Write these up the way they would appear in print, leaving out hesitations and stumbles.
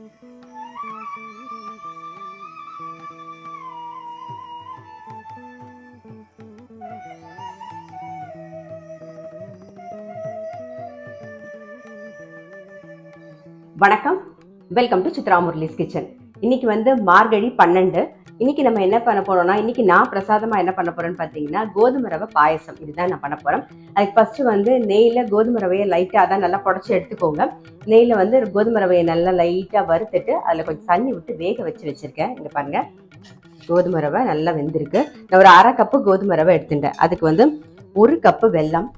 வணக்கம், welcome to Chitra Murali's kitchen. இன்னைக்கு வந்து மார்கழி 12. இன்னைக்கு நம்ம என்ன பண்ண போறோம்னா, இன்னைக்கு நான் பிரசாதமா என்ன பண்ண போறேன்னு பார்த்தீங்கன்னா, கோதுமை ரவை பாயசம். இதுதான் நான் பண்ண போறேன். அதுக்கு ஃபர்ஸ்ட் வந்து நெய்ல கோதுமை ரவையை லைட்டா அதான் நல்லா புடச்சி எடுத்துக்கோங்க. நெய்ல வந்து கோதுமை ரவையை நல்லா லைட்டா வறுத்துட்டு அதில் கொஞ்சம் தண்ணி விட்டு வேக வச்சிருக்கேன். இங்க பாருங்க, கோதுமை ரவை நல்லா வெந்திருக்கு. நான் ஒரு 1/2 கப்பு கோதுமை ரவை எடுத்துட்டேன். அதுக்கு வந்து 1 கப்பு வெல்லம்,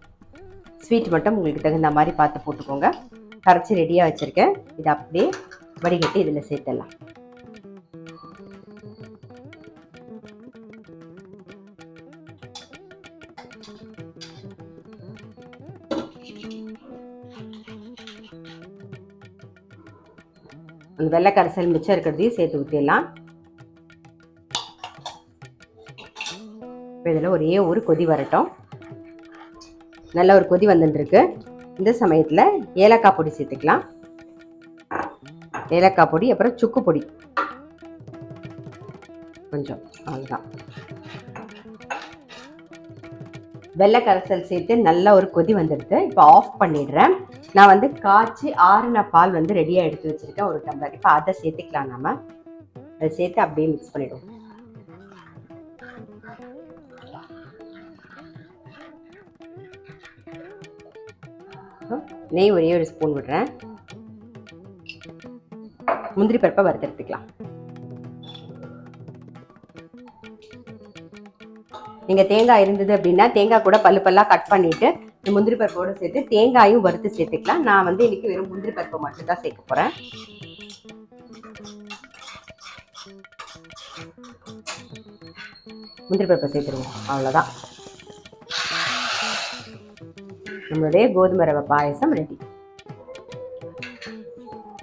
ஸ்வீட் மட்டும் உங்களுக்கு தகுந்த மாதிரி பார்த்து போட்டுக்கோங்க. கரைச்சி ரெடியாக வச்சுருக்கேன். இதை அப்படியே வடிகட்டி இதில் சேர்த்துடலாம். அந்த வெள்ளை கரைசல் மிச்சம் இருக்கிறதையும் சேர்த்து ஊற்றிடலாம். இதில் ஒரே ஒரு கொதி வரட்டும். நல்ல ஒரு கொதி வந்துட்டுருக்கு. இந்த சமயத்தில் ஏலக்காய் பொடி சேர்த்துக்கலாம். ஏலக்காய் பொடி, அப்புறம் சுக்கு பொடி கொஞ்சம், அவ்வளோதான். வெள்ளை கரைசல் சேர்த்து நல்ல ஒரு கொதி வந்துடுது. இப்போ ஆஃப் பண்ணிடுறேன். நான் வந்து காய்ச்சி ஆறின பால் வந்து ரெடியாக எடுத்து வச்சுருக்கேன், 1 டம்ளர். இப்போ அதை சேர்த்துக்கலாம். நம்ம அதை சேர்த்து அப்படியே மிக்ஸ் பண்ணிடுவோம். நெய் ஒரே ஒரு ஸ்பூன் விடுறேன். முந்திரி பருப்பை வறுத்தெடுத்துக்கலாம். நீங்க தேங்காய் இருந்தது அப்படின்னா தேங்காய் கூட பல்லு பல்லா கட் பண்ணிட்டு முந்திரி பருப்போட சேர்த்து தேங்காயும் வறுத்து சேர்த்துக்கலாம். நான் வந்து இன்னைக்கு வெறும் முந்திரி பருப்பை மட்டும் தான் சேர்க்க போறேன். முந்திரி பருப்பை சேர்த்துருவோம், அவ்வளோதான். நம்மளுடைய கோதுமை ரவை பாயசம் ரெடி.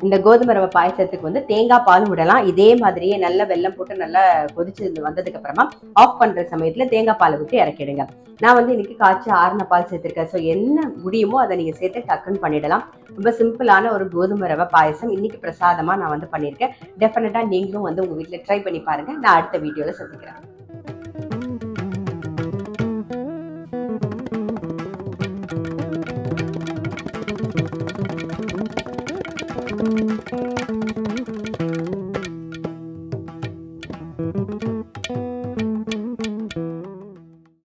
இந்த கோதுமை ரவை பாயசத்துக்கு வந்து தேங்காய் பாலும் விடலாம். இதே மாதிரியே நல்ல வெல்லம் போட்டு நல்லா கொதிச்சு வந்ததுக்கு அப்புறமா ஆஃப் பண்ற சமயத்துல தேங்காய் பாலை விட்டு இறக்கிடுங்க. நான் வந்து இன்னைக்கு காய்ச்சி ஆறின பால் சேர்த்திருக்கேன். ஸோ என்ன முடியுமோ அதை நீங்க சேர்த்து டக்குன்னு பண்ணிடலாம். ரொம்ப சிம்பிளான ஒரு கோதுமை ரவை பாயசம் இன்னைக்கு பிரசாதமா நான் வந்து பண்ணியிருக்கேன். டெஃபினட்டா நீங்களும் வந்து உங்க வீட்டில் ட்ரை பண்ணி பாருங்க. நான் அடுத்த வீடியோல சந்திக்கிறேன்.